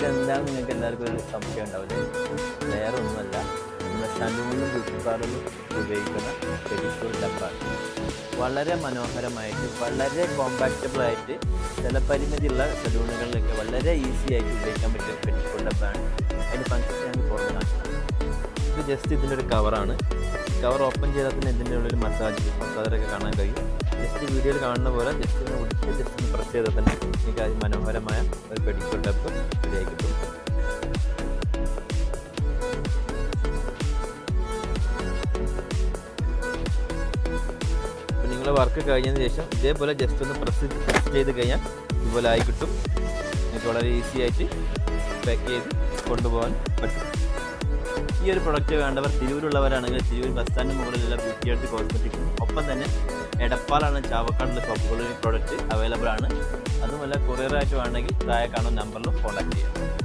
ഇതെന്താണെന്ന് നിങ്ങൾക്ക് എല്ലാവർക്കും ഒരു സംശയം ഉണ്ടാവില്ലേ? വേറെ ഒന്നുമല്ല, നമ്മുടെ സലൂണിലും ബ്യൂട്ടി പാർലറിലും ഉപയോഗിക്കുന്ന പെഡിക്യൂർ ടപ്പാണ്. വളരെ മനോഹരമായിട്ട്, വളരെ കോമ്പാക്റ്റബിളായിട്ട്, ജലപരിമിതിയുള്ള സലൂണുകളിലൊക്കെ വളരെ ഈസി ആയിട്ട് ഉപയോഗിക്കാൻ പറ്റിയ പെഡിക്യൂർ ടപ്പാണ്. അതിൻ്റെ ഫംഗ്ഷൻ ഞാൻ പുറത്ത് കാണിച്ചത്. ഇത് ജസ്റ്റ് ഇതിൻ്റെ ഒരു കവറാണ്. കവർ ഓപ്പൺ ചെയ്താൽ തന്നെ ഇതിൻ്റെ ഉള്ളിൽ മസാജറൊക്കെ കാണാൻ കഴിയും. ജസ്റ്റ് വീഡിയോയിൽ കാണുന്ന പോലെ ജസ്റ്റ് ഒന്ന് പിടിച്ച് ജസ്റ്റ് ഒന്ന് പ്രസ് ചെയ്താൽ തന്നെ എനിക്ക് അത് മനോഹരമായ ഒരു പെഡിക്യൂർ ടപ്പ് റെഡിയായി കിട്ടും. അപ്പോൾ നിങ്ങളുടെ വർക്ക് കഴിഞ്ഞതിന് ശേഷം ഇതേപോലെ ജസ്റ്റ് ഒന്ന് പ്രസ് ചെയ്ത് കഴിഞ്ഞാൽ ഇതുപോലെ ആയി കിട്ടും. നിങ്ങൾക്ക് വളരെ ഈസി ആയിട്ട് പാക്ക് ചെയ്ത് കൊണ്ടുപോകാൻ പറ്റും. ഈ ഒരു പ്രൊഡക്റ്റ് വേണ്ടവർ തിരൂരുള്ളവരാണെങ്കിൽ തിരൂർ ബസ് സ്റ്റാൻഡിന് മുകളിലുള്ള ബ്യൂട്ടി ആർട്ട് കോസ്മെറ്റിക്സ്, ഒപ്പം തന്നെ എടപ്പാളാണ് ചാവക്കാടുള്ള ഷോപ്പുകളിൽ ഈ പ്രോഡക്റ്റ് അവൈലബിൾ ആണ്. അതുമല്ല കൊറിയറായിട്ട് വേണമെങ്കിൽ താഴെ കാണുന്ന നമ്പറിലും കോൺടാക്ട് ചെയ്യാം.